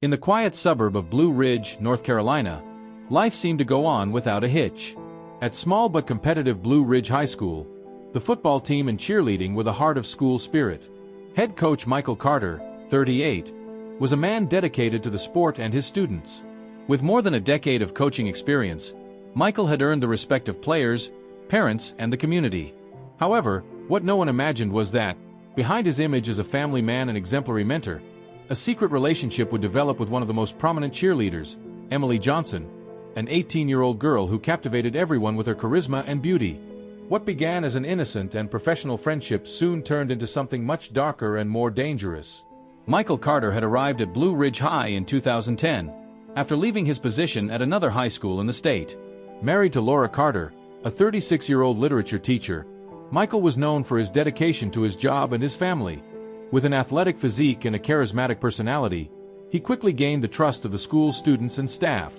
In the quiet suburb of Blue Ridge, North Carolina, life seemed to go on without a hitch. At small but competitive Blue Ridge High School, the football team and cheerleading were the heart of school spirit. Head coach Michael Carter, 38, was a man dedicated to the sport and his students. With more than a decade of coaching experience, Michael had earned the respect of players, parents, and the community. However, what no one imagined was that, behind his image as a family man and exemplary mentor, a secret relationship would develop with one of the most prominent cheerleaders, Emily Johnson, an 18-year-old girl who captivated everyone with her charisma and beauty. What began as an innocent and professional friendship soon turned into something much darker and more dangerous. Michael Carter had arrived at Blue Ridge High in 2010, after leaving his position at another high school in the state. Married to Laura Carter, a 36-year-old literature teacher, Michael was known for his dedication to his job and his family. With an athletic physique and a charismatic personality, he quickly gained the trust of the school's students and staff.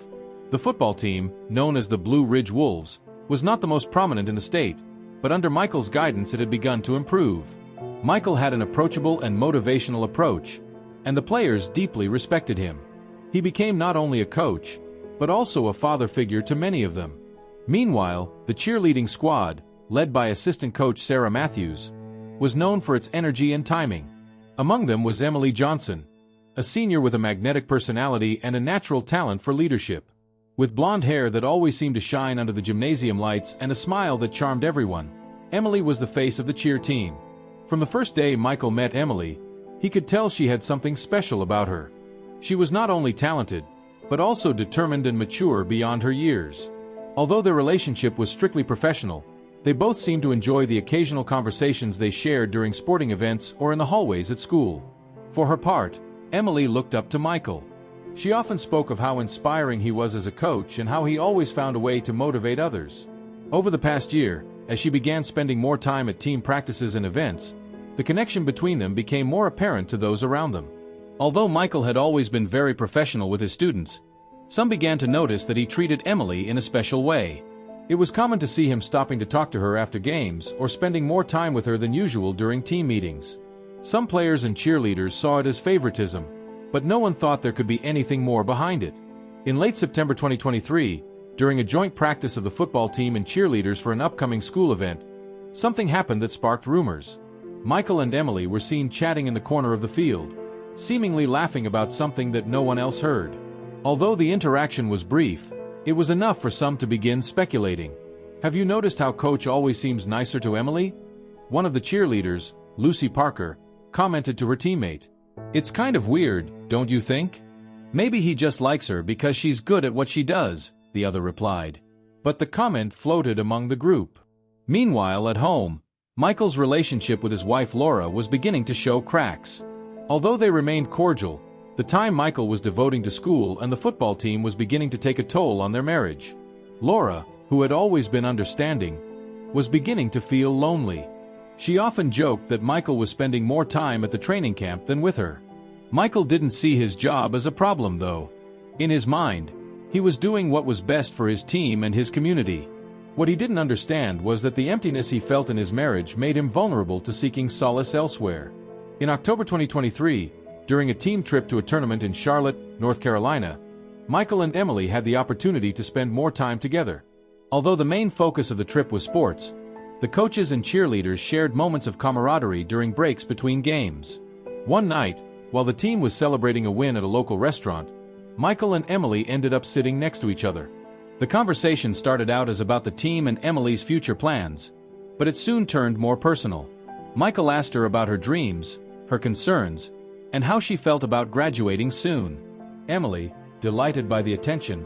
The football team, known as the Blue Ridge Wolves, was not the most prominent in the state, but under Michael's guidance it had begun to improve. Michael had an approachable and motivational approach, and the players deeply respected him. He became not only a coach, but also a father figure to many of them. Meanwhile, the cheerleading squad, led by assistant coach Sarah Matthews, was known for its energy and timing. Among them was Emily Johnson, a senior with a magnetic personality and a natural talent for leadership. With blonde hair that always seemed to shine under the gymnasium lights and a smile that charmed everyone, Emily was the face of the cheer team. From the first day Michael met Emily, he could tell she had something special about her. She was not only talented, but also determined and mature beyond her years. Although their relationship was strictly professional, they both seemed to enjoy the occasional conversations they shared during sporting events or in the hallways at school. For her part, Emily looked up to Michael. She often spoke of how inspiring he was as a coach and how he always found a way to motivate others. Over the past year, as she began spending more time at team practices and events, the connection between them became more apparent to those around them. Although Michael had always been very professional with his students, some began to notice that he treated Emily in a special way. It was common to see him stopping to talk to her after games or spending more time with her than usual during team meetings. Some players and cheerleaders saw it as favoritism, but no one thought there could be anything more behind it. In late September 2023, during a joint practice of the football team and cheerleaders for an upcoming school event, something happened that sparked rumors. Michael and Emily were seen chatting in the corner of the field, seemingly laughing about something that no one else heard. Although the interaction was brief, it was enough for some to begin speculating. Have you noticed how Coach always seems nicer to Emily? One of the cheerleaders, Lucy Parker, commented to her teammate. It's kind of weird, don't you think? Maybe he just likes her because she's good at what she does, the other replied. But the comment floated among the group. Meanwhile, at home, Michael's relationship with his wife Laura was beginning to show cracks. Although they remained cordial, the time Michael was devoting to school and the football team was beginning to take a toll on their marriage. Laura, who had always been understanding, was beginning to feel lonely. She often joked that Michael was spending more time at the training camp than with her. Michael didn't see his job as a problem, though. In his mind, he was doing what was best for his team and his community. What he didn't understand was that the emptiness he felt in his marriage made him vulnerable to seeking solace elsewhere. In October 2023, during a team trip to a tournament in Charlotte, North Carolina, Michael and Emily had the opportunity to spend more time together. Although the main focus of the trip was sports, the coaches and cheerleaders shared moments of camaraderie during breaks between games. One night, while the team was celebrating a win at a local restaurant, Michael and Emily ended up sitting next to each other. The conversation started out as about the team and Emily's future plans, but it soon turned more personal. Michael asked her about her dreams, her concerns, and how she felt about graduating soon. Emily, delighted by the attention,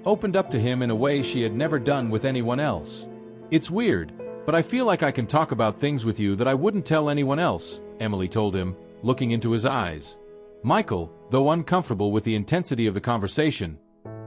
opened up to him in a way she had never done with anyone else. It's weird, but I feel like I can talk about things with you that I wouldn't tell anyone else, Emily told him, looking into his eyes. Michael, though uncomfortable with the intensity of the conversation,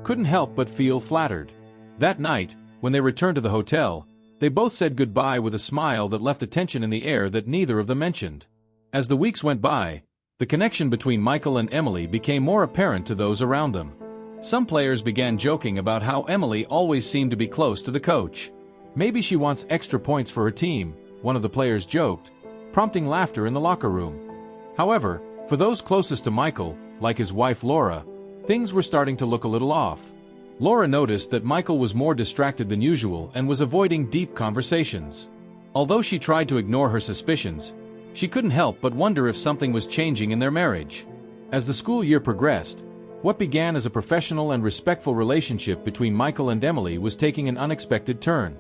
couldn't help but feel flattered. That night, when they returned to the hotel, they both said goodbye with a smile that left a tension in the air that neither of them mentioned. As the weeks went by, the connection between Michael and Emily became more apparent to those around them. Some players began joking about how Emily always seemed to be close to the coach. Maybe she wants extra points for her team, one of the players joked, prompting laughter in the locker room. However, for those closest to Michael, like his wife Laura, Things were starting to look a little off. Laura noticed that Michael was more distracted than usual and was avoiding deep conversations. Although she tried to ignore her suspicions, she couldn't help but wonder if something was changing in their marriage. As the school year progressed, what began as a professional and respectful relationship between Michael and Emily was taking an unexpected turn.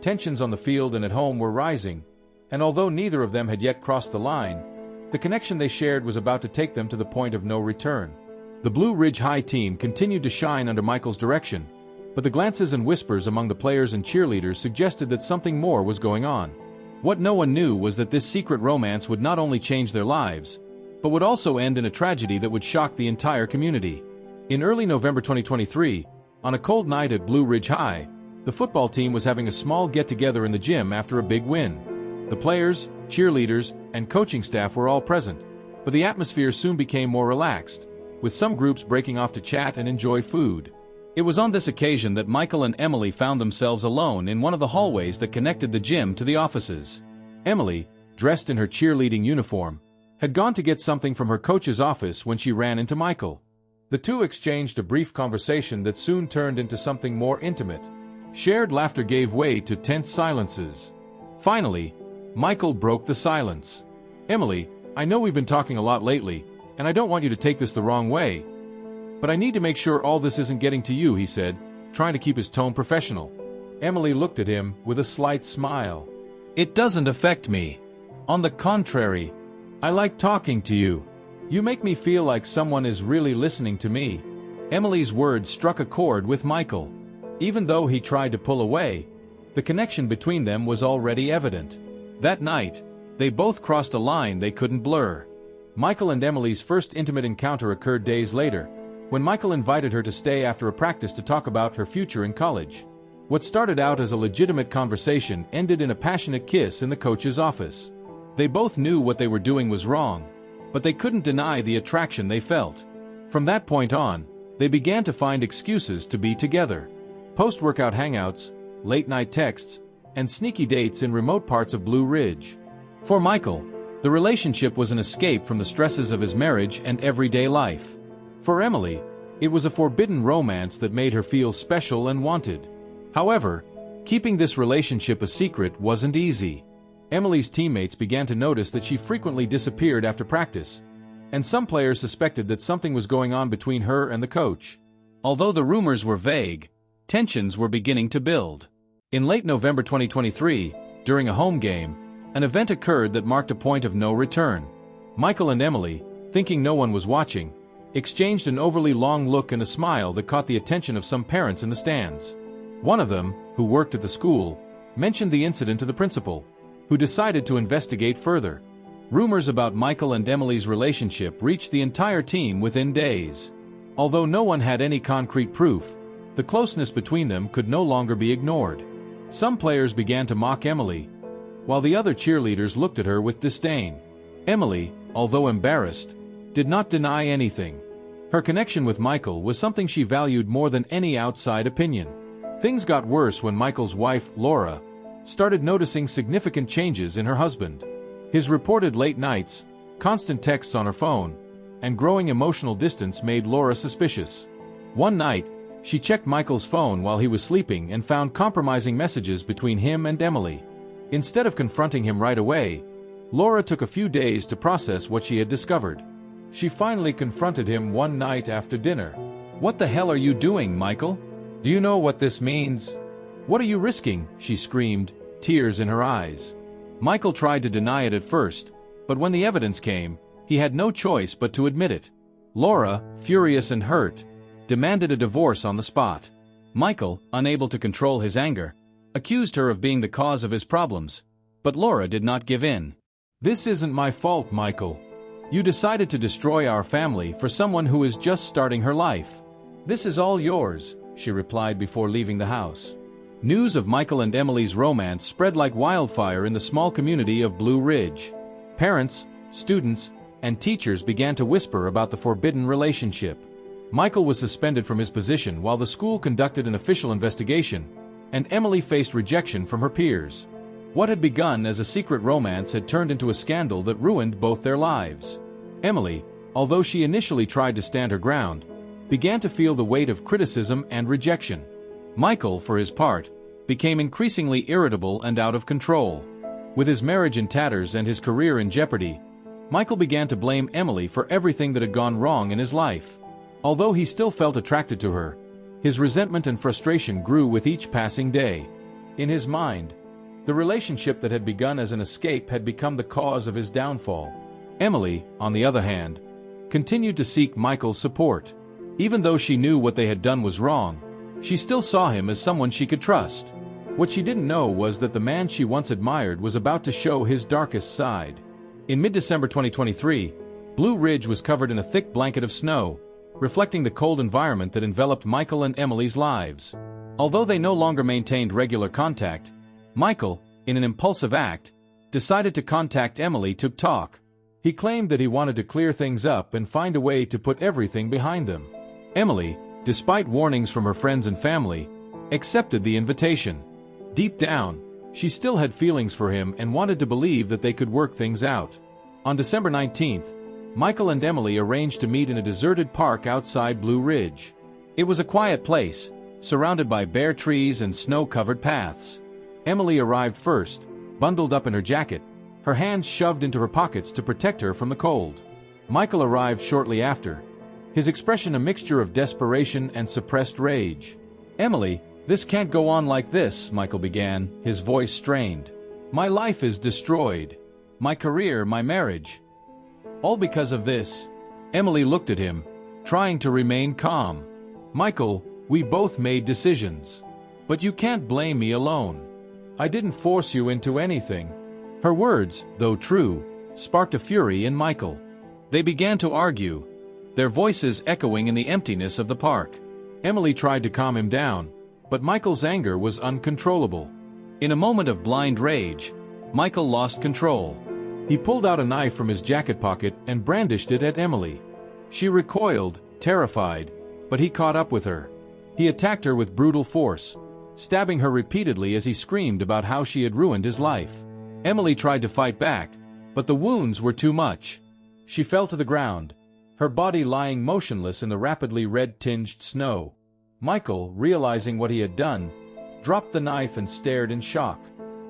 Tensions on the field and at home were rising, and although neither of them had yet crossed the line, the connection they shared was about to take them to the point of no return. The Blue Ridge High team continued to shine under Michael's direction, but the glances and whispers among the players and cheerleaders suggested that something more was going on. What no one knew was that this secret romance would not only change their lives, but would also end in a tragedy that would shock the entire community. In early November 2023, on a cold night at Blue Ridge High, the football team was having a small get-together in the gym after a big win. The players, cheerleaders, and coaching staff were all present, but the atmosphere soon became more relaxed, with some groups breaking off to chat and enjoy food. It was on this occasion that Michael and Emily found themselves alone in one of the hallways that connected the gym to the offices. Emily, dressed in her cheerleading uniform, had gone to get something from her coach's office when she ran into Michael. The two exchanged a brief conversation that soon turned into something more intimate. Shared laughter gave way to tense silences. Finally, Michael broke the silence. "Emily, I know we've been talking a lot lately, and I don't want you to take this the wrong way, but I need to make sure all this isn't getting to you," he said, trying to keep his tone professional. Emily looked at him with a slight smile. "It doesn't affect me. On the contrary, I like talking to you. You make me feel like someone is really listening to me." Emily's words struck a chord with Michael. Even though he tried to pull away, the connection between them was already evident. That night, they both crossed a line they couldn't blur. Michael and Emily's first intimate encounter occurred days later, when Michael invited her to stay after a practice to talk about her future in college. What started out as a legitimate conversation ended in a passionate kiss in the coach's office. They both knew what they were doing was wrong, but they couldn't deny the attraction they felt. From that point on, they began to find excuses to be together. Post-workout hangouts, late-night texts, and sneaky dates in remote parts of Blue Ridge. For Michael, the relationship was an escape from the stresses of his marriage and everyday life. For Emily, it was a forbidden romance that made her feel special and wanted. However, keeping this relationship a secret wasn't easy. Emily's teammates began to notice that she frequently disappeared after practice, and some players suspected that something was going on between her and the coach. Although the rumors were vague, tensions were beginning to build. In late November 2023, during a home game, an event occurred that marked a point of no return. Michael and Emily, thinking no one was watching, exchanged an overly long look and a smile that caught the attention of some parents in the stands. One of them, who worked at the school, mentioned the incident to the principal, who decided to investigate further. Rumors about Michael and Emily's relationship reached the entire team within days. Although no one had any concrete proof, the closeness between them could no longer be ignored. Some players began to mock Emily, while the other cheerleaders looked at her with disdain. Emily, although embarrassed, did not deny anything. Her connection with Michael was something she valued more than any outside opinion. Things got worse when Michael's wife, Laura, started noticing significant changes in her husband. His reported late nights, constant texts on her phone, and growing emotional distance made Laura suspicious. One night, she checked Michael's phone while he was sleeping and found compromising messages between him and Emily. Instead of confronting him right away, Laura took a few days to process what she had discovered. She finally confronted him one night after dinner. "What the hell are you doing, Michael? Do you know what this means? What are you risking?" she screamed, tears in her eyes. Michael tried to deny it at first, but when the evidence came, he had no choice but to admit it. Laura, furious and hurt, demanded a divorce on the spot. Michael, unable to control his anger, accused her of being the cause of his problems, but Laura did not give in. "This isn't my fault, Michael. You decided to destroy our family for someone who is just starting her life. This is all yours," she replied before leaving the house. News of Michael and Emily's romance spread like wildfire in the small community of Blue Ridge. Parents, students, and teachers began to whisper about the forbidden relationship. Michael was suspended from his position while the school conducted an official investigation, and Emily faced rejection from her peers. What had begun as a secret romance had turned into a scandal that ruined both their lives. Emily, although she initially tried to stand her ground, began to feel the weight of criticism and rejection. Michael, for his part, became increasingly irritable and out of control. With his marriage in tatters and his career in jeopardy, Michael began to blame Emily for everything that had gone wrong in his life. Although he still felt attracted to her, his resentment and frustration grew with each passing day. In his mind, the relationship that had begun as an escape had become the cause of his downfall. Emily, on the other hand, continued to seek Michael's support. Even though she knew what they had done was wrong, she still saw him as someone she could trust. What she didn't know was that the man she once admired was about to show his darkest side. In mid-December 2023, Blue Ridge was covered in a thick blanket of snow, reflecting the cold environment that enveloped Michael and Emily's lives. Although they no longer maintained regular contact, Michael, in an impulsive act, decided to contact Emily to talk. He claimed that he wanted to clear things up and find a way to put everything behind them. Emily, despite warnings from her friends and family, accepted the invitation. Deep down, she still had feelings for him and wanted to believe that they could work things out. On December 19th, Michael and Emily arranged to meet in a deserted park outside Blue Ridge. It was a quiet place, surrounded by bare trees and snow-covered paths. Emily arrived first, bundled up in her jacket, her hands shoved into her pockets to protect her from the cold. Michael arrived shortly after, his expression a mixture of desperation and suppressed rage. "Emily, this can't go on like this," Michael began, his voice strained. "My life is destroyed. My career, my marriage. All because of this." Emily looked at him, trying to remain calm. "Michael, we both made decisions. But you can't blame me alone. I didn't force you into anything." Her words, though true, sparked a fury in Michael. They began to argue, their voices echoing in the emptiness of the park. Emily tried to calm him down, but Michael's anger was uncontrollable. In a moment of blind rage, Michael lost control. He pulled out a knife from his jacket pocket and brandished it at Emily. She recoiled, terrified, but he caught up with her. He attacked her with brutal force, stabbing her repeatedly as he screamed about how she had ruined his life. Emily tried to fight back, but the wounds were too much. She fell to the ground, her body lying motionless in the rapidly red-tinged snow. Michael, realizing what he had done, dropped the knife and stared in shock.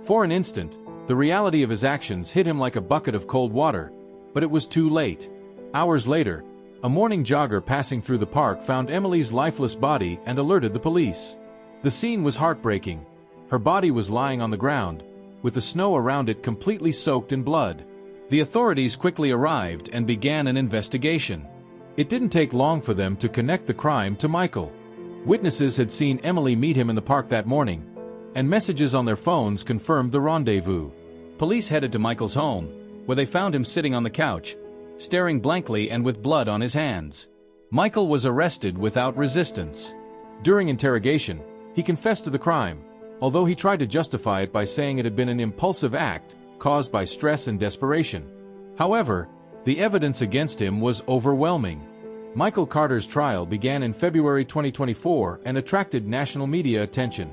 For an instant, the reality of his actions hit him like a bucket of cold water, but it was too late. Hours later, a morning jogger passing through the park found Emily's lifeless body and alerted the police. The scene was heartbreaking. Her body was lying on the ground, with the snow around it completely soaked in blood. The authorities quickly arrived and began an investigation. It didn't take long for them to connect the crime to Michael. Witnesses had seen Emily meet him in the park that morning, and messages on their phones confirmed the rendezvous. Police headed to Michael's home, where they found him sitting on the couch, staring blankly and with blood on his hands. Michael was arrested without resistance. During interrogation, he confessed to the crime, although he tried to justify it by saying it had been an impulsive act caused by stress and desperation. However, the evidence against him was overwhelming. Michael Carter's trial began in February 2024 and attracted national media attention.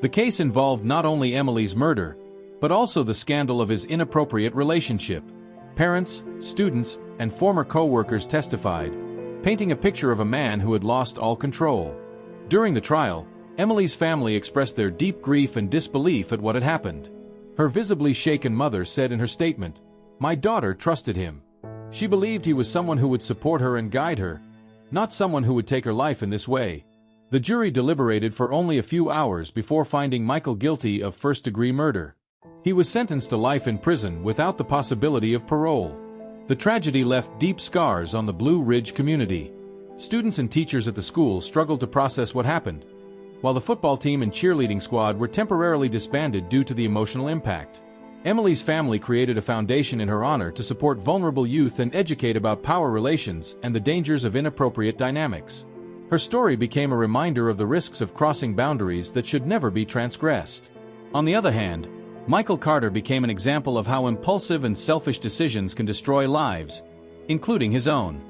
The case involved not only Emily's murder, but also the scandal of his inappropriate relationship. Parents, students, and former co-workers testified, painting a picture of a man who had lost all control. During the trial, Emily's family expressed their deep grief and disbelief at what had happened. Her visibly shaken mother said in her statement, "My daughter trusted him. She believed he was someone who would support her and guide her, not someone who would take her life in this way." The jury deliberated for only a few hours before finding Michael guilty of first-degree murder. He was sentenced to life in prison without the possibility of parole. The tragedy left deep scars on the Blue Ridge community. Students and teachers at the school struggled to process what happened, while the football team and cheerleading squad were temporarily disbanded due to the emotional impact. Emily's family created a foundation in her honor to support vulnerable youth and educate about power relations and the dangers of inappropriate dynamics. Her story became a reminder of the risks of crossing boundaries that should never be transgressed. On the other hand, Michael Carter became an example of how impulsive and selfish decisions can destroy lives, including his own.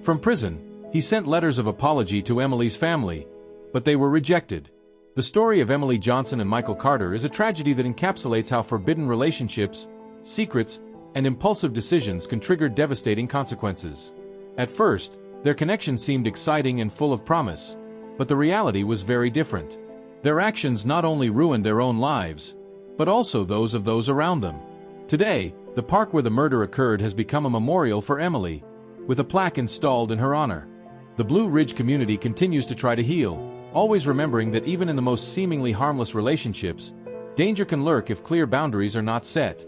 From prison, he sent letters of apology to Emily's family, but they were rejected. The story of Emily Johnson and Michael Carter is a tragedy that encapsulates how forbidden relationships, secrets, and impulsive decisions can trigger devastating consequences. At first, Their connection seemed exciting and full of promise, but the reality was very different. Their actions not only ruined their own lives, but also those of those around them. Today, the park where the murder occurred has become a memorial for Emily, with a plaque installed in her honor. The Blue Ridge community continues to try to heal, always remembering that even in the most seemingly harmless relationships, danger can lurk if clear boundaries are not set.